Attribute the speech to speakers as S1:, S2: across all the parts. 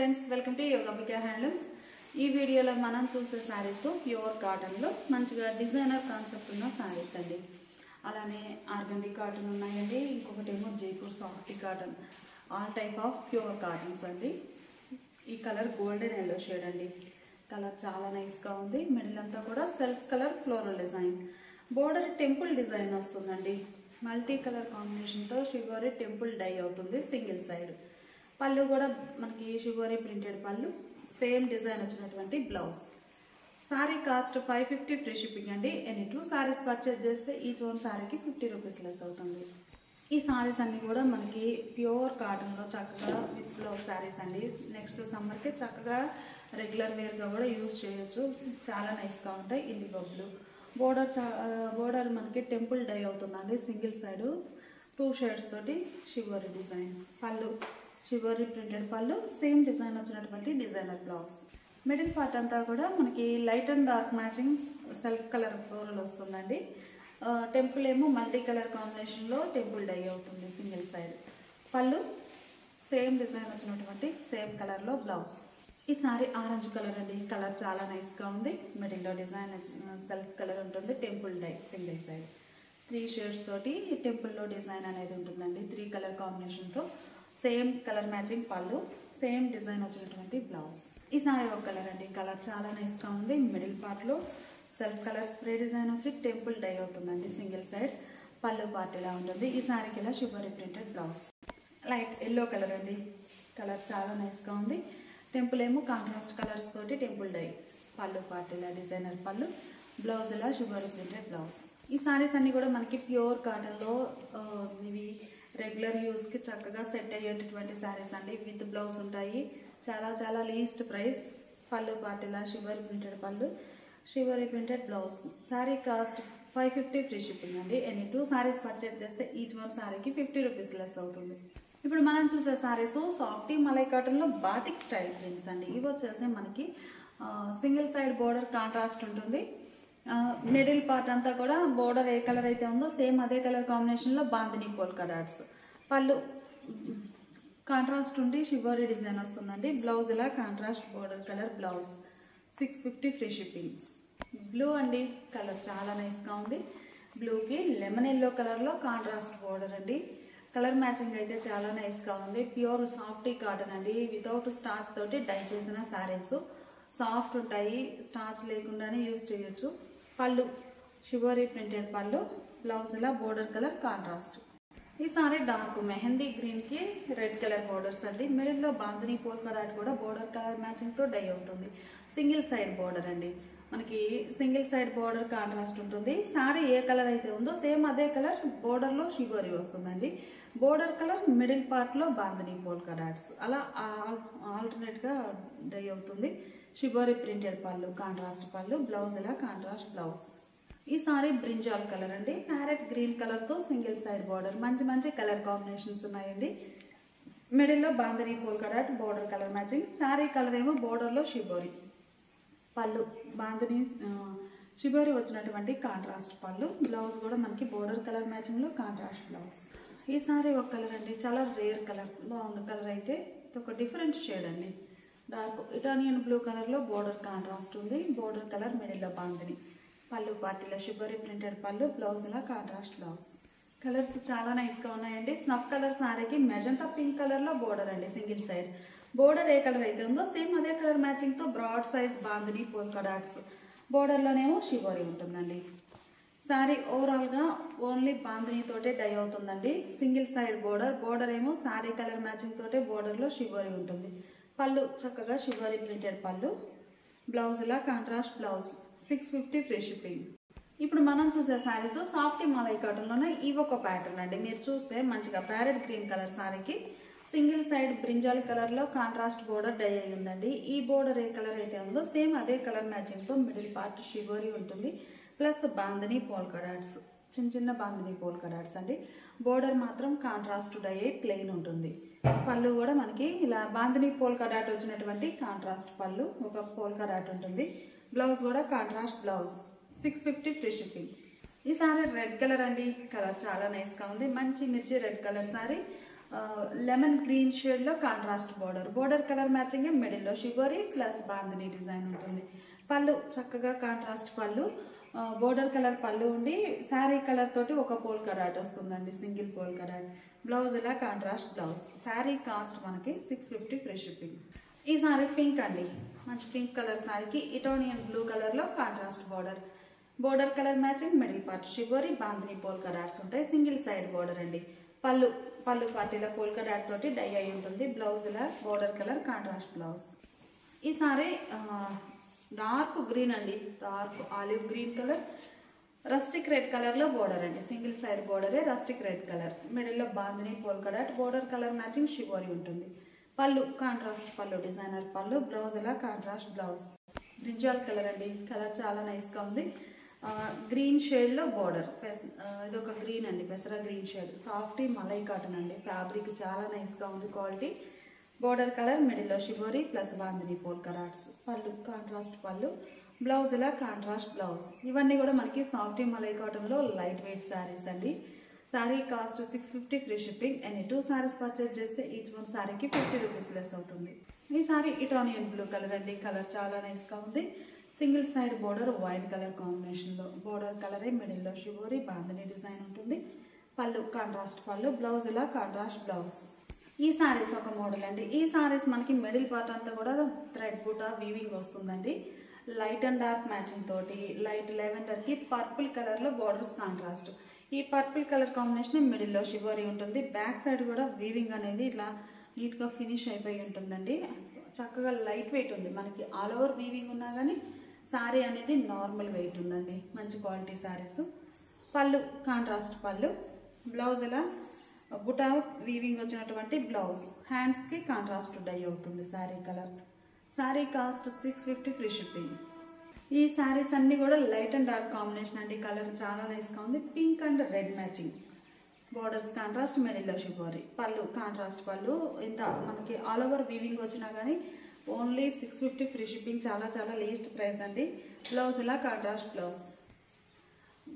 S1: Friends welcome to Yogambika handlooms. ఈ వీడియోలో మనం చూసే సారీస్ ప్యూర్ కాటన్లో మంచిగా డిజైనర్ కాన్సెప్ట్ ఉన్న సారీస్ అండి। అలానే ఆర్గండి కాటన్ ఉన్నాయండి, ఇంకొకటి ఏమో Jaipur soft cotton, all type of pure cottons అండి। ఈ కలర్ గోల్డెన్ ఎల్లో షేడ్ అండి, కలర్ చాలా నైస్గా ఉంది। మిడిల్ అంతా కూడా self colour floral design, border temple design వస్తుందండి। మల్టీ కలర్ కాంబినేషన్తో షివరీ టెంపుల్ డై అవుతుంది సింగిల్ సైడ్। పళ్ళు కూడా మనకి షివరీ ప్రింటెడ్ పళ్ళు, సేమ్ డిజైన్ వచ్చినటువంటి blouse. Sorry cost 550 free shipping అండి। ఎనీ 2 సారీస్ పర్చేస్ చేస్తే ఈచ్ వన్ సారీకి 50 రూపీస్ లెస్ అవుతుంది। ఈ సారీస్ అన్నీ కూడా మనకి ప్యూర్ కాటన్లో చక్కగా విత్ బ్లౌజ్ సారీస్ అండి। నెక్స్ట్ సమ్మర్కి చక్కగా రెగ్యులర్ వేర్గా కూడా యూజ్ చేయొచ్చు, చాలా నైస్గా ఉంటాయి। ఇల్లి బొబ్బులు బోర్డర్ మనకి టెంపుల్ డై అవుతుందండి సింగిల్ సైడ్, 2 షేడ్స్ తోటి షివరీ డిజైన్। పళ్ళు షివరీ ప్రింటెడ్ పళ్ళు, సేమ్ డిజైన్ వచ్చినటువంటి డిజైనర్ బ్లౌజ్। మిడిల్ పార్ట్ అంతా కూడా మనకి light and dark matching self colour floral వస్తుందండి। టెంపుల్ ఏమో మల్టీ కలర్ కాంబినేషన్లో టెంపుల్ డై అవుతుంది సింగిల్ సైడ్। పళ్ళు సేమ్ డిజైన్ వచ్చినటువంటి సేమ్ కలర్లో బ్లౌజ్। ఈ సారీ ఆరెంజ్ కలర్ అండి, కలర్ చాలా నైస్గా ఉంది। మిడిల్లో డిజైన్ సెల్ఫ్ కలర్ ఉంటుంది, temple dye single side. 3 shades తోటి టెంపుల్లో డిజైన్ అనేది ఉంటుందండి, 3 కలర్ కాంబినేషన్తో సేమ్ కలర్ మ్యాచింగ్ పళ్ళు, సేమ్ డిజైన్ వచ్చినటువంటి బ్లౌజ్। ఈ సారీ ఒక కలర్ అండి, కలర్ చాలా నైస్గా ఉంది। మిడిల్ పార్ట్లో సెల్ఫ్ కలర్ స్ప్రే డిజైన్ వచ్చి టెంపుల్ డై అవుతుందండి సింగిల్ సైడ్। పళ్ళు పార్ట్ ఇలా ఉంటుంది। ఈ సారీకి ఇలా షివరీ printed blouse. Light yellow colour అండి, కలర్ చాలా నైస్గా ఉంది। టెంపుల్ ఏమో కాంట్రాస్ట్ కలర్స్ తోటి టెంపుల్ డై, పళ్ళు పార్ట్ ఇలా డిజైనర్ పళ్ళు, బ్లౌజ్ ఇలా షివరీ ప్రింటెడ్ బ్లౌజ్। ఈ సారీస్ అన్నీ కూడా మనకి ప్యూర్ కాటన్లో ఇవి రెగ్యులర్ యూస్కి చక్కగా సెట్ అయ్యేటటువంటి శారీస్ అండి, విత్ బ్లౌజ్ ఉంటాయి। చాలా చాలా లీస్ట్ ప్రైస్। పళ్ళు పార్ట్ ఇలా షివరీ ప్రింటెడ్ పళ్ళు, shibori printed blouse. Sari cost 550 free shipping అండి। ఎనీ 2 సారీస్ పర్చేజ్ చేస్తే ఈచ్ వన్ సారీకి 50 రూపీస్ లెస్ అవుతుంది। ఇప్పుడు మనం చూసే సారీస్ సాఫ్టీ మలై కాటన్లో బాటిక్ స్టైల్ ప్రింట్స్ అండి। ఇవి వచ్చేసి మనకి సింగిల్ సైడ్ బోర్డర్ కాంట్రాస్ట్ ఉంటుంది। మిడిల్ పార్ట్ అంతా కూడా బోర్డర్ ఏ కలర్ అయితే ఉందో సేమ్ అదే కలర్ కాంబినేషన్లో బాందిని పోల్కా డాట్స్। పళ్ళు కాంట్రాస్ట్ ఉండి షివరీ డిజైన్ వస్తుందండి। బ్లౌజ్ ఇలా contrast border colour blouse, 650 free shipping. Blue అండి, కలర్ చాలా నైస్గా ఉంది। బ్లూకి లెమన్ ఎల్లో కలర్లో కాంట్రాస్ట్ బోర్డర్ అండి, కలర్ మ్యాచింగ్ అయితే చాలా నైస్గా ఉంది। ప్యూర్ సాఫ్టీ కాటన్ అండి, వితౌట్ స్టార్చ్ తోటి డై చేసిన శారీస్ సాఫ్ట్ ఉంటాయి, స్టార్చ్ లేకుండానే యూజ్ చేయొచ్చు। పళ్ళు షివరీ ప్రింటెడ్ పళ్ళు, బ్లౌజ్ ఇలా బోర్డర్ కలర్ కాంట్రాస్ట్। ఈ సారీ డార్క్ మెహందీ గ్రీన్కి రెడ్ కలర్ బోర్డర్స్ అండి। మిడిల్లో బాందిని పోల్కా డాట్ కూడా బోర్డర్ కలర్ మ్యాచింగ్తో డై అవుతుంది। సింగిల్ సైడ్ బోర్డర్ అండి, మనకి సింగిల్ సైడ్ బోర్డర్ కాంట్రాస్ట్ ఉంటుంది। సారీ ఏ కలర్ అయితే ఉందో సేమ్ అదే కలర్ బోర్డర్లో షివరీ వస్తుందండి। బోర్డర్ కలర్ మిడిల్ పార్ట్లో బాందిని పోల్కా డాట్స్, అలా ఆల్టర్నేట్గా డై అవుతుంది। షివరీ ప్రింటెడ్ పళ్ళు, కాంట్రాస్ట్ పళ్ళు, బ్లౌజ్ ఇలా కాంట్రాస్ట్ బ్లౌజ్। ఈ సారీ బ్రింజాల్ కలర్ అండి, ప్యారెట్ గ్రీన్ కలర్తో సింగిల్ సైడ్ బోర్డర్, మంచి మంచి కలర్ కాంబినేషన్స్ ఉన్నాయండి। మిడిల్లో bandhani polka dot border colour matching. Sorry colour ఏమో బోర్డర్లో షివరీ, పళ్ళు బాందిని షివరీ వచ్చినటువంటి కాంట్రాస్ట్ పళ్ళు, బ్లౌజ్ కూడా మనకి బోర్డర్ కలర్ మ్యాచింగ్లో కాంట్రాస్ట్ బ్లౌజ్। ఈ సారీ ఒక కలర్ అండి, చాలా రేర్ కలర్, బాగుంది కలర్ అయితే, ఇది ఒక డిఫరెంట్ షేడ్ అండి, డార్క్ ఇటాలియన్ బ్లూ కలర్లో బోర్డర్ కాంట్రాస్ట్ ఉంది। బోర్డర్ కలర్ మిడిల్లో బాందిని, పళ్ళు పార్టీలో షివరీ ప్రింటెడ్ పళ్ళు, బ్లౌజ్ ఇలా కాంట్రాస్ట్ బ్లౌజ్। కలర్స్ చాలా నైస్గా ఉన్నాయండి। స్నఫ్ కలర్ సారీకి మెజంతా పింక్ కలర్లో బోర్డర్ అండి సింగిల్ సైడ్। బోర్డర్ ఏ కలర్ అయితే ఉందో సేమ్ అదే కలర్ మ్యాచింగ్తో broad size bandhani polka dots, బోర్డర్లోనేమో షివరీ ఉంటుందండి। సారీ ఓవరాల్గా ఓన్లీ బాందిని తోటే డై అవుతుందండి, సింగిల్ సైడ్ బోర్డర్ ఏమో సారీ కలర్ మ్యాచింగ్ తోటే బోర్డర్లో షివరీ ఉంటుంది। పళ్ళు చక్కగా షివరీ ప్రింటెడ్ పళ్ళు, బ్లౌజ్ ఇలా కాంట్రాస్ట్ బ్లౌజ్, 650 ఫ్రీ షిప్పింగ్। ఇప్పుడు మనం చూసే శారీస్ సాఫ్టీ మలై కాటన్లోనే ఇవి ఒక ప్యాటర్న్ అండి। మీరు చూస్తే మంచిగా ప్యారెట్ గ్రీన్ కలర్ సారీకి సింగిల్ సైడ్ బ్రింజాల్ కలర్లో కాంట్రాస్ట్ బోర్డర్ డై అయి ఉందండి। ఈ బోర్డర్ ఏ కలర్ అయితే ఉందో సేమ్ అదే కలర్ మ్యాచింగ్తో మిడిల్ పార్ట్ షివరీ ఉంటుంది, ప్లస్ బాందిని పోల్కా డాట్స్, చిన్న చిన్న బాందిని పోల్కా డాట్స్ అండి। బోర్డర్ మాత్రం కాంట్రాస్ట్ డై అయి ప్లెయిన్ ఉంటుంది। పళ్ళు కూడా మనకి ఇలా బాందిని పోల్కా డాట్ వచ్చినటువంటి కాంట్రాస్ట్ పళ్ళు, ఒక పోల్కా డాట్ ఉంటుంది। బ్లౌజ్ కూడా కాంట్రాస్ట్ బ్లౌజ్, 650 ఫ్రీ షిప్పింగ్। ఈ సారీ రెడ్ కలర్ అండి, కలర్ చాలా నైస్గా ఉంది, మంచి మిర్చి red colour sorry. Lemon green షేడ్లో కాంట్రాస్ట్ బోర్డర్ కలర్ మ్యాచింగ్ మిడిల్లో షిబోరి ప్లస్ బాందిని డిజైన్ ఉంటుంది. పళ్ళు చక్కగా కాంట్రాస్ట్ పళ్ళు, బోర్డర్ కలర్ పళ్ళు ఉండి శారీ కలర్ తోటి ఒక పోల్కా డాట్ వస్తుందండి, సింగిల్ పోల్కా డాట్. బ్లౌజ్ ఇలా కాంట్రాస్ట్ బ్లౌజ్. శారీ కాస్ట్ మనకి 650 ఫ్రీ షిప్పింగ్. ఈ శారీ పింక్ అండి, మంచి పింక్ కలర్ శారీకి ఇటోనియన్ బ్లూ కలర్లో contrast border colour matching middle part shibori bandhani polka dots ఉంటాయి. సింగిల్ సైడ్ బోర్డర్ అండి. పళ్ళు పార్టీలో పోల్కా డాట్ తోటి డై అయి ఉంటుంది. బ్లౌజ్ ఇలా బోర్డర్ కలర్ కాంట్రాస్ట్ బ్లౌజ్. ఈ సారీ డార్క్ గ్రీన్ అండి, dark olive green colour, rustic red కలర్లో బోర్డర్ అండి. సింగిల్ సైడ్ బోర్డరే రస్టిక్ రెడ్ కలర్. మిడిల్లో bandhani polka dot, border colour matching shibori ఉంటుంది. పళ్ళు కాంట్రాస్ట్ పళ్ళు, డిజైనర్ పళ్ళు. బ్లౌజ్ ఇలా కాంట్రాస్ట్ బ్లౌజ్. బ్రింజాల్ కలర్ అండి, కలర్ చాలా నైస్గా ఉంది. గ్రీన్ షేడ్లో బోర్డర్, ఇదొక గ్రీన్ అండి, పెసర green shade. Soft malai cotton అండి, ఫ్యాబ్రిక్ చాలా నైస్గా ఉంది క్వాలిటీ. బోర్డర్ కలర్ మిడిల్లో shibori plus bandhani polka dots. పళ్ళు కాంట్రాస్ట్ పళ్ళు, బ్లౌజ్ ఇలా కాంట్రాస్ట్ బ్లౌజ్. ఇవన్నీ కూడా మనకి సాఫ్ట్ మలై కాటన్లో లైట్ వెయిట్ శారీస్ అండి. Sari cost 650 free shipping. Any 2 saris purchase చేస్తే ఈచ్ వన్ శారీకి 50 రూపీస్ లెస్ అవుతుంది. ఈ శారీ ఇటానియన్ బ్లూ కలర్ అండి, కలర్ చాలా నైస్గా ఉంది. Single side border white colour కాంబినేషన్లో, బోర్డర్ కలరే మిడిల్లో షిబోరి బాందిని డిజైన్ ఉంటుంది. పళ్ళు కాంట్రాస్ట్ పళ్ళు, బ్లౌజ్ ఇలా కాంట్రాస్ట్ బ్లౌజ్. ఈ శారీస్ ఒక మోడల్ అండి. ఈ శారీస్ మనకి మిడిల్ పార్ట్ అంతా కూడా థ్రెడ్ బూటా వీవింగ్ వస్తుందండి. లైట్ అండ్ డార్క్ మ్యాచింగ్ తోటి లైట్ లెవెండర్కి పర్పుల్ కలర్లో బోర్డర్స్ కాంట్రాస్ట్. ఈ పర్పుల్ కలర్ కాంబినేషన్ మిడిల్లో షిబోరి ఉంటుంది. బ్యాక్ సైడ్ కూడా వీవింగ్ అనేది ఇట్లా నీట్గా ఫినిష్ అయిపోయి ఉంటుందండి. చక్కగా లైట్ వెయిట్ ఉంది. మనకి ఆల్ ఓవర్ వీవింగ్ ఉన్నా కానీ శారీ అనేది నార్మల్ వెయిట్ ఉందండి. మంచి క్వాలిటీ శారీస్. పళ్ళు కాంట్రాస్ట్ పళ్ళు, బ్లౌజ్ ఇలా బుటా వీవింగ్ వచ్చినటువంటి బ్లౌజ్. హ్యాండ్స్కి కాంట్రాస్ట్ డై అవుతుంది sari colour. Sari cost 650 free shipping. ఈ శారీస్ అన్నీ కూడా లైట్ అండ్ డార్క్ కాంబినేషన్ అండి. కలర్ చాలా నైస్గా ఉంది. Pink and red matching. Borders contrast మిడిల్లో షిబోరి. పళ్ళు కాంట్రాస్ట్ పళ్ళు. ఇంత మనకి ఆల్ ఓవర్ వీవింగ్ వచ్చినా కానీ ఓన్లీ 650 ఫ్రీ షిప్పింగ్. చాలా చాలా లీస్ట్ ప్రైస్ అండి. బ్లౌజ్ ఇలా కాంట్రాస్ట్ బ్లౌజ్.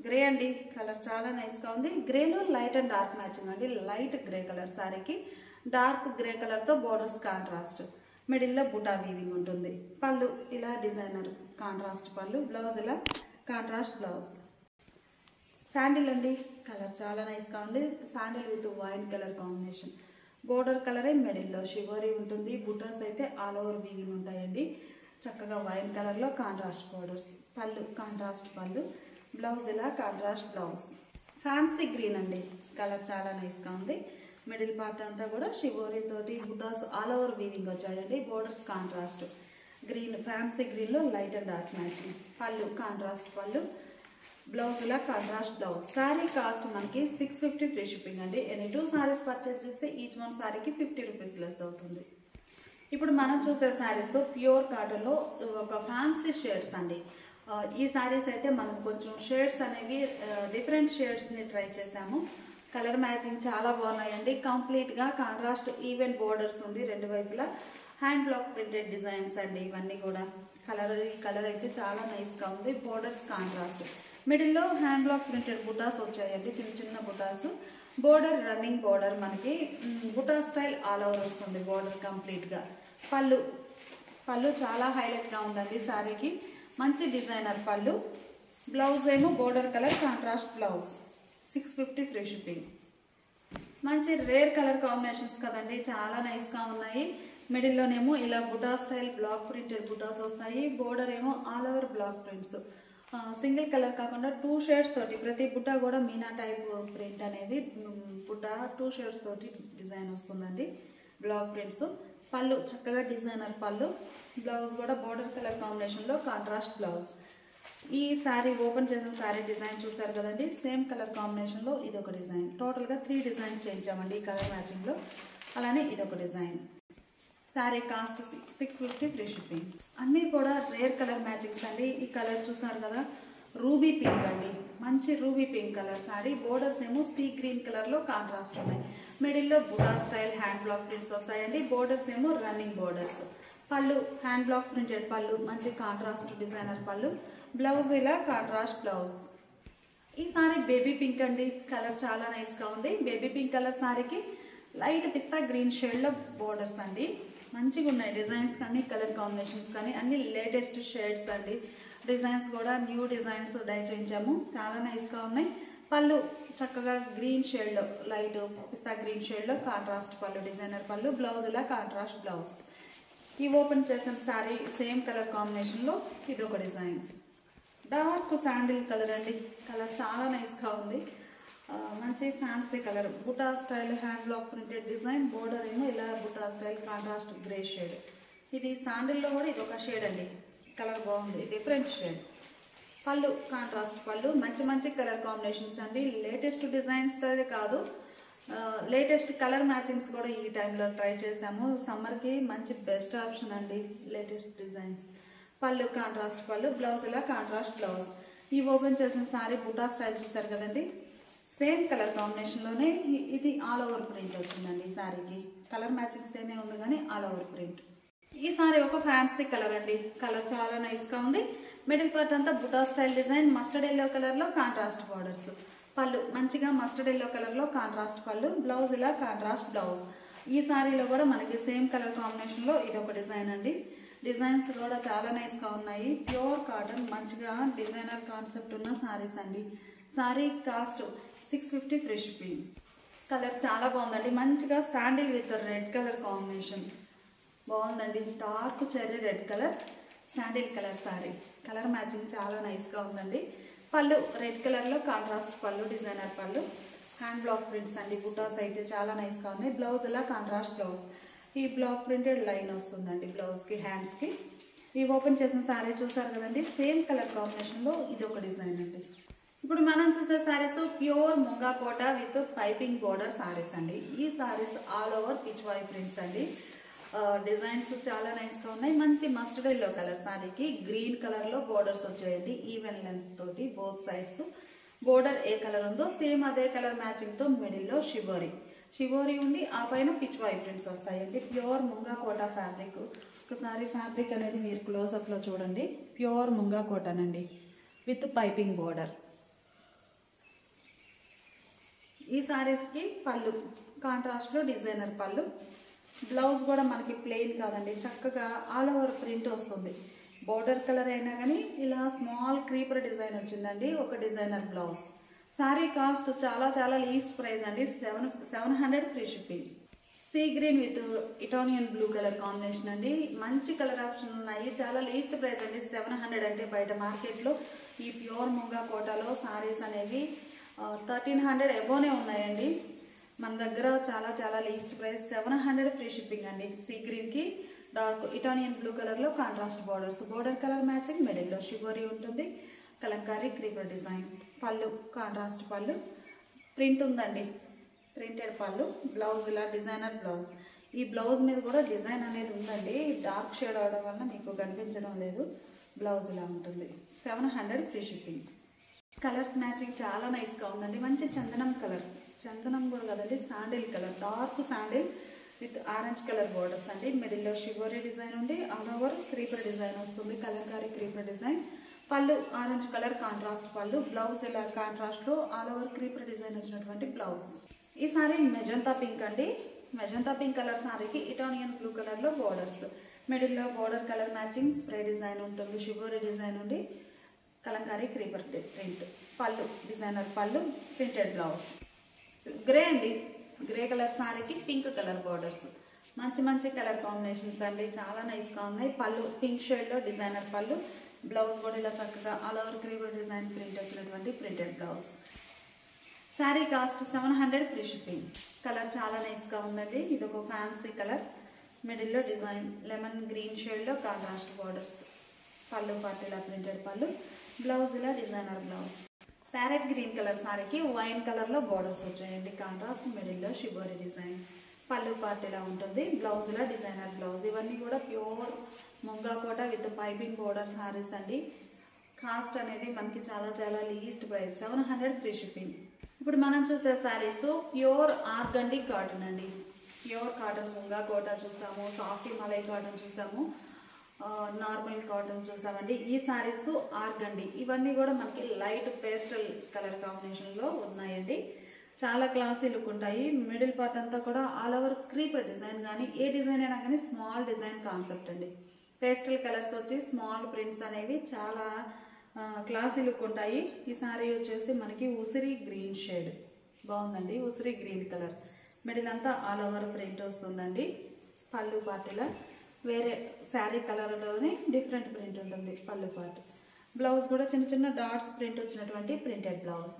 S1: గ్రే అండి, కలర్ చాలా నైస్గా ఉంది. గ్రేలో లైట్ అండ్ డార్క్ మ్యాచింగ్ అండి. లైట్ గ్రే కలర్ శారీకి డార్క్ గ్రే కలర్తో బోర్డర్స్ కాంట్రాస్ట్. మిడిల్లో బుటా వీవింగ్ ఉంటుంది. పళ్ళు ఇలా డిజైనర్ కాంట్రాస్ట్ పళ్ళు, బ్లౌజ్ ఇలా కాంట్రాస్ట్ బ్లౌజ్. శాండిల్ అండి, కలర్ చాలా నైస్గా ఉంది. Sandal with wine colour combination. Border కలరే మిడిల్లో షివరీ ఉంటుంది. బుటాస్ అయితే ఆల్ ఓవర్ వీవింగ్ ఉంటాయండి. చక్కగా వైన్ కలర్లో కాంట్రాస్ట్ బోర్డర్స్. పళ్ళు కాంట్రాస్ట్ పళ్ళు, బ్లౌజ్ ఇలా కాంట్రాస్ట్ బ్లౌజ్. ఫ్యాన్సీ గ్రీన్ అండి, కలర్ చాలా నైస్గా ఉంది. మిడిల్ పార్ట్ అంతా కూడా షివోరీ తోటి బుటాస్ ఆల్ ఓవర్ వీవింగ్ వచ్చాయండి. Borders contrast. గ్రీన్ ఫ్యాన్సీ గ్రీన్లో లైట్ అండ్ డార్క్ మ్యాచింగ్. పళ్ళు కాంట్రాస్ట్ పళ్ళు, బ్లౌజ్ ఇలా కాంట్రాస్ట్ బ్లౌజ్. శారీ కాస్ట్ మనకి 650 ఫ్రీ షిప్పింగ్ అండి. ఎనీ 2 శారీస్ పర్చేజ్ చేస్తే ఈచ్ వన్ శారీకి 50 రూపీస్ లెస్ అవుతుంది. ఇప్పుడు మనం చూసే శారీస్ ప్యూర్ కాటన్లో ఒక ఫ్యాన్సీ షేడ్స్ అండి. ఈ శారీస్ అయితే మనం కొంచెం షేడ్స్ అనేవి డిఫరెంట్ షేడ్స్ని ట్రై చేసాము. కలర్ మ్యాచింగ్ చాలా బాగున్నాయండి. కంప్లీట్గా కాంట్రాస్ట్ ఈవెన్ బోర్డర్స్ ఉంది రెండు వైపులా. హ్యాండ్ బ్లాక్ ప్రింటెడ్ డిజైన్స్ అండి ఇవన్నీ కూడా. ఈ కలర్ అయితే చాలా నైస్గా ఉంది. Borders contrast. మిడిల్లో హ్యాండ్ బ్లాక్ ప్రింటెడ్ బుటాస్ వచ్చాయండి, చిన్న చిన్న బుటాస్. బోర్డర్ రన్నింగ్ బోర్డర్, మనకి బుటా స్టైల్ ఆల్ ఓవర్ వస్తుంది బోర్డర్ కంప్లీట్గా. పళ్ళు చాలా హైలైట్గా ఉందండి శారీకి. మంచి డిజైనర్ పళ్ళు. బ్లౌజ్ ఏమో border colour contrast blouse. 650 free shipping. మంచి రేర్ కలర్ కాంబినేషన్స్ కదండి, చాలా నైస్గా ఉన్నాయి. మిడిల్లోనేమో ఇలా బుటా స్టైల్ బ్లాక్ ప్రింటెడ్ బుటాస్ వస్తాయి. బోర్డర్ ఏమో all over block prints. Single colour కాకుండా 2 షేడ్స్ తోటి ప్రతి బుట్ట కూడా మీనా టైప్ ప్రింట్ అనేది బుట్ట 2 షేడ్స్ తోటి డిజైన్ వస్తుందండి. Block prints. పళ్ళు చక్కగా డిజైనర్ పళ్ళు. బ్లౌజ్ కూడా బోర్డర్ కలర్ కాంబినేషన్లో కాంట్రాస్ట్ బ్లౌజ్. ఈ శారీ ఓపెన్ చేసిన శారీ డిజైన్ చూసారు కదండి, సేమ్ కలర్ కాంబినేషన్లో ఇదొక డిజైన్. టోటల్గా 3 డిజైన్స్ చేయించామండి ఈ కలర్ మ్యాచింగ్లో. అలానే ఇదొక design. Sari cost 650 free shipping. అన్నీ కూడా రేర్ కలర్ మ్యాచింగ్స్ అండి. ఈ కలర్ చూసారు కదా, రూబీ పింక్ అండి, మంచి ruby pink colour sari. Borders ఏమో సీ గ్రీన్ కలర్లో కాంట్రాస్ట్ ఉన్నాయి. మిడిల్లో బుటా స్టైల్ హ్యాండ్ బ్లాక్ ప్రింట్స్ వస్తాయండి. బోర్డర్స్ ఏమో రన్నింగ్ బోర్డర్స్. పళ్ళు హ్యాండ్ బ్లాక్ ప్రింటెడ్ పళ్ళు, మంచి కాంట్రాస్ట్ డిజైనర్ పళ్ళు. బ్లౌజ్ ఇలా కాంట్రాస్ట్ బ్లౌజ్. ఈ సారీ బేబీ పింక్ అండి, కలర్ చాలా నైస్గా ఉంది. బేబీ పింక్ కలర్ శారీకి లైట్ పిస్తా గ్రీన్ షేడ్లో బోర్డర్స్ అండి. మంచిగా ఉన్నాయి డిజైన్స్ కానీ కలర్ కాంబినేషన్స్ కానీ అన్ని లేటెస్ట్ షేడ్స్ అండి. డిజైన్స్ కూడా న్యూ డిజైన్స్ డై చేయించాము, చాలా నైస్గా ఉన్నాయి. పళ్ళు చక్కగా గ్రీన్ షేడ్లో లైట్ పిస్తా గ్రీన్ షేడ్లో కాంట్రాస్ట్ పళ్ళు, డిజైనర్ పళ్ళు, బ్లౌజ్ ఇలా కాంట్రాస్ట్ బ్లౌజ్. ఈ ఓపెన్ చేసిన శారీ సేమ్ కలర్ కాంబినేషన్లో ఇది ఒక డిజైన్, డార్క్ శాండిల్ కలర్ అండి. కలర్ చాలా నైస్గా ఉంది, మంచి ఫ్యాన్సీ కలర్, బుటా style hand block printed design, border ఏమో ఇలా బుటా స్టైల్ కాంట్రాస్ట్ గ్రే షేడ్. ఇది శాండిల్లో కూడా ఇది ఒక షేడ్ అండి, కలర్ బాగుంది, డిఫరెంట్ షేడ్. పళ్ళు కాంట్రాస్ట్ పళ్ళు, మంచి మంచి కలర్ కాంబినేషన్స్ అండి. లేటెస్ట్ డిజైన్స్తో కాదు, లేటెస్ట్ కలర్ మ్యాచింగ్స్ కూడా ఈ టైంలో ట్రై చేసాము. సమ్మర్కి మంచి బెస్ట్ ఆప్షన్ అండి లేటెస్ట్ డిజైన్స్. పళ్ళు కాంట్రాస్ట్ పళ్ళు, బ్లౌజ్ ఇలా కాంట్రాస్ట్ బ్లౌజ్. ఈ ఓపెన్ చేసిన సారీ బుటా స్టైల్ చూసారు కదండి, సేమ్ కలర్ కాంబినేషన్లోనే ఇది ఆల్ ఓవర్ ప్రింట్ వచ్చిందండి. ఈ శారీకి కలర్ మ్యాచింగ్ సేమే ఉంది కానీ ఆల్ ఓవర్ ప్రింట్. ఈ సారీ ఒక ఫ్యాన్సీ కలర్ అండి, కలర్ చాలా నైస్గా ఉంది. మిడిల్ పార్ట్ అంతా బుటా స్టైల్ డిజైన్, మస్టర్డ్ ఎల్లో కలర్లో కాంట్రాస్ట్ బార్డర్స్. పళ్ళు మంచిగా మస్టర్డ్ ఎల్లో కలర్లో కాంట్రాస్ట్ పళ్ళు, బ్లౌజ్ ఇలా కాంట్రాస్ట్ బ్లౌజ్. ఈ సారీలో కూడా మనకి సేమ్ కలర్ కాంబినేషన్లో ఇది ఒక డిజైన్ అండి. డిజైన్స్ కూడా చాలా నైస్గా ఉన్నాయి. ప్యూర్ కాటన్ మంచిగా డిజైనర్ కాన్సెప్ట్ ఉన్న సారీస్ అండి. Sari cost 650 free shipping. Colour చాలా బాగుందండి, మంచిగా sandal with red colour combination బాగుందండి. Dark cherry red colour sandal colour sari, colour matching చాలా నైస్గా ఉందండి. పళ్ళు రెడ్ కలర్లో కాంట్రాస్ట్ పళ్ళు, డిజైనర్ పళ్ళు, హ్యాండ్ బ్లాక్ ప్రింట్స్ అండి. బుటాస్ అయితే చాలా నైస్గా ఉన్నాయి. బ్లౌజ్ ఇలా కాంట్రాస్ట్ బ్లౌజ్, ఈ బ్లాక్ ప్రింటెడ్ లైన్ వస్తుందండి బ్లౌజ్కి హ్యాండ్స్కి. ఈ ఓపెన్ చేసిన శారీ చూసారు కదండి, సేమ్ కలర్ కాంబినేషన్లో ఇది ఒక డిజైన్ అండి. ఇప్పుడు మనం చూసే saris pure Munga Kota with piping border saris అండి. ఈ saris all over pichwai prints అండి. డిజైన్స్ చాలా నైస్గా ఉన్నాయి. మంచి మస్టర్డ్ ఎల్లో కలర్ శారీకి గ్రీన్ కలర్లో బోర్డర్స్ వచ్చాయండి, ఈవెన్ లెంత్ తోటి బోత్ సైడ్స్. బోర్డర్ ఏ కలర్ ఉందో సేమ్ అదే కలర్ మ్యాచింగ్తో మిడిల్లో షిబోరి ఉండి ఆ పైన పిచ్ వై ప్రింట్స్ వస్తాయండి. Pure Munga Kota fabric. ఒకసారి ఫ్యాబ్రిక్ అనేది మీరు క్లోజప్లో చూడండి. ప్యూర్ ముంగా కోటనండి విత్ పైపింగ్ బోర్డర్. ఈ శారీస్కి పళ్ళు కాంట్రాస్ట్లో డిజైనర్ పళ్ళు, బ్లౌజ్ కూడా మనకి ప్లెయిన్ కాదండి, చక్కగా ఆల్ ఓవర్ ప్రింట్ వస్తుంది. బోర్డర్ కలర్ అయినా కానీ ఇలా స్మాల్ క్రీపర్ డిజైన్ వచ్చిందండి, ఒక డిజైనర్ బ్లౌజ్. శారీ కాస్ట్ చాలా చాలా లీస్ట్ ప్రైస్ అండి, 700 free shipping. Sea green with Italian blue colour combination అండి. మంచి కలర్ ఆప్షన్ ఉన్నాయి, చాలా లీస్ట్ ప్రైస్ అండి 700. అంటే బయట మార్కెట్లో ఈ ప్యూర్ ముంగా కోటాలో శారీస్ అనేవి 1300 ఎబోనే ఉన్నాయండి. మన దగ్గర చాలా చాలా లీస్ట్ ప్రైస్ 700 ఫ్రీ షిప్పింగ్ అండి. సీ గ్రీన్కి డార్క్ ఇటాలియన్ బ్లూ కలర్లో contrast borders, border colour matching, మిడిల్లో షిబోరి ఉంటుంది, కలంకారీ క్రీపర్ డిజైన్. పళ్ళు కాంట్రాస్ట్ పళ్ళు, ప్రింట్ ఉందండి, ప్రింటెడ్ పళ్ళు, బ్లౌజ్ ఇలా డిజైనర్ బ్లౌజ్. ఈ బ్లౌజ్ మీద కూడా డిజైన్ అనేది ఉందండి, డార్క్ షేడ్ అవడం వల్ల మీకు కనిపించడం లేదు. బ్లౌజ్ ఇలా ఉంటుంది, 700 ఫ్రీ షిప్పింగ్. కలర్ మ్యాచింగ్ చాలా నైస్గా ఉందండి, మంచి చందనం కలర్, చందనం కూడా కదండి, sandal colour, dark sandal with orange colour borders అండి. మిడిల్లో షిబోరి డిజైన్ ఉండి ఆల్ ఓవర్ క్రీపర్ డిజైన్ వస్తుంది, కలంకారీ క్రీపర్ డిజైన్. పళ్ళు ఆరెంజ్ కలర్ కాంట్రాస్ట్ పళ్ళు, బ్లౌజ్ ఇలా కాంట్రాస్ట్లో ఆల్ ఓవర్ క్రీపర్ డిజైన్ వచ్చినటువంటి బ్లౌజ్. ఈ సారీ మెజంతా పింక్ అండి, మెజంతా పింక్ కలర్ సారీకి ఇటాలియన్ బ్లూ కలర్లో బోర్డర్స్, మిడిల్లో border colour matching spray design ఉంటుంది, షిబోరి డిజైన్ ఉండి కలంకారీ క్రీపర్ ప్రింట్. పళ్ళు డిజైనర్ పళ్ళు, ప్రింటెడ్ బ్లౌజ్. గ్రే అండి, గ్రే కలర్ సారీకి పింక్ కలర్ బోర్డర్స్. మంచి మంచి కలర్ కాంబినేషన్స్ అండి, చాలా నైస్గా ఉన్నాయి. పళ్ళు పింక్ షేడ్లో డిజైనర్ పళ్ళు, బ్లౌజ్ కూడా ఇలా చక్కగా all over creeper design print వచ్చినటువంటి printed blouse. Sari cost 700 free shipping. Colour చాలా నైస్గా ఉందండి, ఇది ఒక ఫ్యాన్సీ కలర్, మిడిల్లో డిజైన్ లెమన్ గ్రీన్ షేడ్లో కాంట్రాస్ట్ బార్డర్స్. పళ్ళు పార్ట్ ఇలా ప్రింటెడ్ పళ్ళు, బ్లౌజ్ ఇలా designer blouse. Parrot green colour సారీకి వైన్ కలర్లో బార్డర్స్ వచ్చాయండి, కాంట్రాస్ట్, మిడిల్లో షిబోరి డిజైన్. పళ్ళు పార్ట్ ఇలా ఉంటుంది, బ్లౌజ్ ఇలా డిజైనర్ బ్లౌజ్. ఇవన్నీ కూడా pure Munga Kota with piping border saris అండి. కాస్ట్ అనేది మనకి చాలా చాలా లీస్ట్ ప్రైస్, 700 ఫ్రీ షిప్పింగ్. ఇప్పుడు మనం చూసే శారీస్ ప్యూర్ ఆర్గండి కాటన్ అండి. ప్యూర్ కాటన్ ముంగా కోట చూసాము, సాఫ్ట్ మలై కాటన్ చూసాము, నార్మల్ కాటన్ చూసామండి. ఈ శారీస్ ఆర్గండి, ఇవన్నీ కూడా మనకి లైట్ పేస్టల్ కలర్ కాంబినేషన్లో ఉన్నాయండి. చాలా క్లాసీ లుక్ ఉంటాయి. మిడిల్ పార్ట్ అంతా కూడా ఆల్ ఓవర్ క్రీపర్ డిజైన్, కానీ ఏ డిజైన్ అయినా కానీ స్మాల్ డిజైన్ కాన్సెప్ట్ అండి. పేస్టల్ కలర్స్ వచ్చి స్మాల్ ప్రింట్స్ అనేవి చాలా క్లాసీ లుక్ ఉంటాయి. ఈ సారీ వచ్చేసి మనకి ఉసిరి గ్రీన్ షేడ్ బాగుందండి. ఉసిరి గ్రీన్ కలర్ మిడిల్ అంతా ఆల్ ఓవర్ ప్రింట్ వస్తుందండి. పళ్ళు పార్టీలా వేరే శారీ కలర్లోనే డిఫరెంట్ ప్రింట్ ఉంటుంది పళ్ళు పార్ట్. బ్లౌజ్ కూడా చిన్న చిన్న డాట్స్ ప్రింట్ వచ్చినటువంటి printed blouse.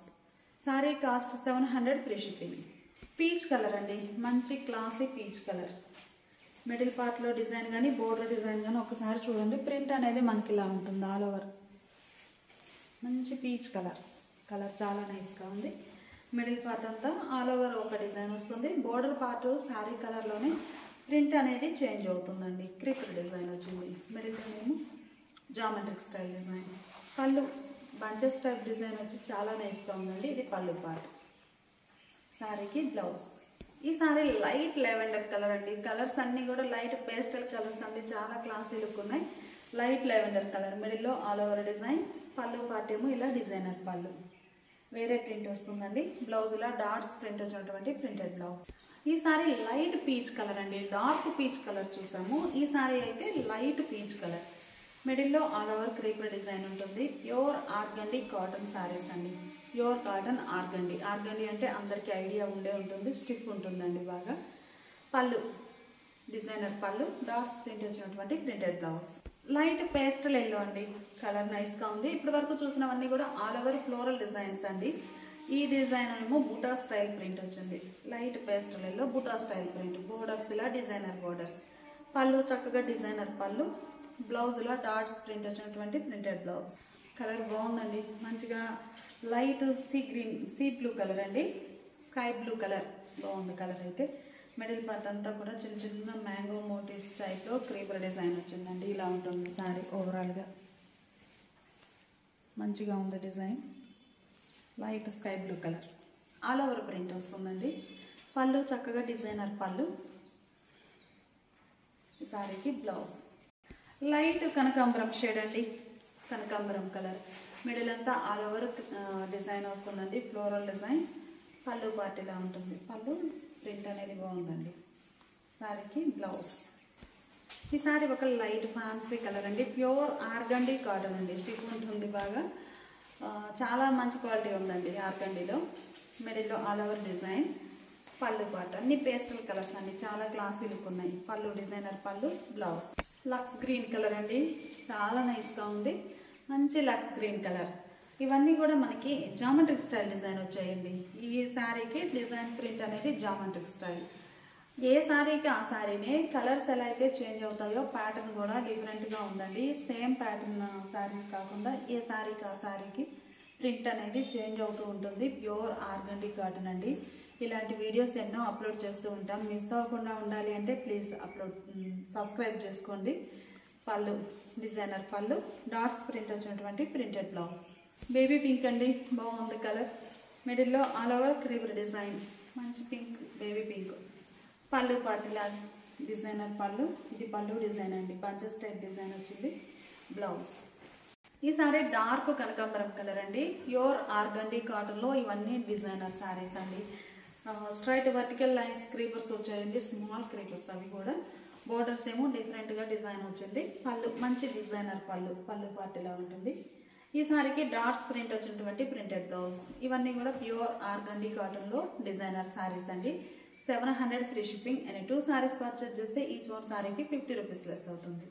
S1: Sorry cost 700 free shipping. Peach colour అండి, మంచి క్లాసీ పీచ్ కలర్. మిడిల్ పార్ట్లో డిజైన్ కానీ బోర్డర్ డిజైన్ కానీ ఒకసారి చూడండి. ప్రింట్ అనేది మనకి ఇలా ఉంటుంది ఆల్ ఓవర్. మంచి పీచ్ కలర్, కలర్ చాలా నైస్గా ఉంది. మిడిల్ పార్ట్ అంతా ఆల్ ఓవర్ ఒక డిజైన్ వస్తుంది. బోర్డర్ పార్ట్ శారీ కలర్లోనే ప్రింట్ అనేది చేంజ్ అవుతుందండి. క్రీపర్ డిజైన్ వచ్చింది. మిడిల్లోనేమో జామెట్రిక్ స్టైల్ డిజైన్. పళ్ళు బంచెస్ టైప్ డిజైన్ వచ్చి చాలా నైస్గా ఉందండి. ఇది పళ్ళు పార్ట్. శారీకి బ్లౌజ్. ఈ సారీ లైట్ లెవెండర్ కలర్ అండి. కలర్స్ అన్నీ కూడా లైట్ పేస్టల్ కలర్స్ అండి, చాలా క్లాసీ లుక్ ఉన్నాయి. లైట్ లెవెండర్ కలర్, మిడిల్లో ఆల్ ఓవర్ డిజైన్. పళ్ళు పార్ట్ ఏమో ఇలా డిజైనర్ పళ్ళు, వేరే ప్రింట్ వస్తుందండి. బ్లౌజ్ ఇలా డాట్స్ ప్రింట్ వచ్చినటువంటి ప్రింటెడ్ బ్లౌజ్. ఈ సారీ లైట్ పీచ్ కలర్ అండి. డార్క్ పీచ్ కలర్ చూసాము. ఈ సారీ అయితే లైట్ పీచ్ కలర్. మిడిల్లో ఆల్ ఓవర్ క్రీపర్ డిజైన్ ఉంటుంది. ప్యూర్ ఆర్గండి కాటన్ సారీస్ అండి. Pure cotton organdie. ఆర్గండి అంటే అందరికీ ఐడియా ఉండే ఉంటుంది, స్టిఫ్ ఉంటుందండి బాగా. పళ్ళు డిజైనర్ పళ్ళు, డాట్స్ ప్రింట్ వచ్చినటువంటి printed blouse. Light pastel yellow అండి, కలర్ నైస్గా ఉంది. ఇప్పటి వరకు చూసినవన్నీ కూడా ఆల్ ఓవర్ ఫ్లోరల్ డిజైన్స్ అండి. ఈ డిజైన్ ఏమో బుటా స్టైల్ ప్రింట్ వచ్చింది. లైట్ పేస్టల్ ఎల్లో బుటా స్టైల్ ప్రింట్. బోర్డర్స్ ఇలా డిజైనర్ బోర్డర్స్. పళ్ళు చక్కగా డిజైనర్ పళ్ళు. బ్లౌజ్ ఇలా డాట్స్ ప్రింట్ వచ్చినటువంటి ప్రింటెడ్ బ్లౌజ్. కలర్ బాగుందండి, మంచిగా light sea green, sea blue colour అండి. స్కై బ్లూ కలర్ బాగుంది కలర్ అయితే. మిడిల్ పార్ట్ అంతా కూడా చిన్న చిన్న మ్యాంగో మోటివ్స్ టైప్లో క్రీపర్ డిజైన్ వచ్చిందండి. ఇలా ఉంటుంది సారీ ఓవరాల్గా. మంచిగా ఉంది design. Light sky blue colour all over print వస్తుందండి. పళ్ళు చక్కగా డిజైనర్ పళ్ళు. సారీకి బ్లౌజ్ లైట్ కనకాంబరం షేడ్ అండి. కనకాంబరం కలర్. మిడిల్ అంతా ఆల్ ఓవర్ డిజైన్ వస్తుందండి, ఫ్లోరల్ డిజైన్. పళ్ళు పార్ట్ ఇలా ఉంటుంది. పళ్ళు ప్రింట్ అనేది బాగుందండి. సారీకి బ్లౌజ్. ఈ సారీ ఒక లైట్ ఫ్యాన్సీ కలర్ అండి. ప్యూర్ ఆర్గండి కాటన్ అండి. స్టిఫ్ ఉంటుంది బాగా. చాలా మంచి క్వాలిటీ ఉందండి ఆర్గండిలో. మిడిల్లో ఆల్ ఓవర్ డిజైన్. పళ్ళు పార్ట్ అన్ని పేస్టల్ కలర్స్ అండి, చాలా క్లాసీ లుక్ ఉన్నాయి. పళ్ళు డిజైనర్ పళ్ళు. బ్లౌజ్ లక్స్ గ్రీన్ కలర్ అండి, చాలా నైస్గా ఉంది. మంచి లక్స్ గ్రీన్ కలర్. ఇవన్నీ కూడా మనకి జామెట్రిక్ స్టైల్ డిజైన్ వచ్చాయండి. ఈ శారీకి డిజైన్ ప్రింట్ అనేది జామెట్రిక్ స్టైల్. ఏ శారీకి ఆ శారీనే కలర్స్ ఎలా అయితే చేంజ్ అవుతాయో ప్యాటర్న్ కూడా డిఫరెంట్గా ఉందండి. సేమ్ ప్యాటర్న్ శారీస్ కాకుండా ఏ శారీకి ఆ శారీకి ప్రింట్ అనేది చేంజ్ అవుతూ ఉంటుంది. ప్యూర్ ఆర్గండి కాటన్ అండి. ఇలాంటి వీడియోస్ ఎన్నో అప్లోడ్ చేస్తూ ఉంటాం. మిస్ అవ్వకుండా ఉండాలి అంటే ప్లీజ్ సబ్స్క్రైబ్ చేసుకోండి. పళ్ళు డిజైనర్ పళ్ళు. డాట్స్ ప్రింట్ వచ్చినటువంటి ప్రింటెడ్ బ్లౌజ్. బేబీ పింక్ అండి, బాగుంది కలర్. మిడిల్లో ఆల్ ఓవర్ క్రీపర్ డిజైన్. మంచి పింక్, బేబీ పింక్. పళ్ళు పార్టీలా డిజైనర్ పళ్ళు. ఇది పళ్ళు డిజైన్ అండి, బంచెస్ టైప్ డిజైన్ వచ్చింది. బ్లౌజ్. ఈ సారీ డార్క్ కనకాంబరం కలర్ అండి. ప్యూర్ ఆర్గండి కాటన్లో ఇవన్నీ డిజైనర్ సారీస్ అండి. స్ట్రైట్ వర్టికల్ లైన్స్ క్రీపర్స్ వచ్చాయండి, స్మాల్ క్రీపర్స్ అవి కూడా. బోర్డర్స్ ఏమో డిఫరెంట్గా డిజైన్ వచ్చింది. పళ్ళు మంచి డిజైనర్ పళ్ళు. పళ్ళు పార్టీలా ఉంటుంది. ఈ సారీకి డాట్స్ ప్రింట్ వచ్చినటువంటి ప్రింటెడ్ బ్లౌజ్. ఇవన్నీ కూడా ప్యూర్ ఆర్గండి కాటన్లో డిజైనర్ సారీస్ అండి. 700 free shipping. And 2 saris purchase చేస్తే ఈచ్ వన్ సారీకి 50 రూపీస్ లెస్ అవుతుంది.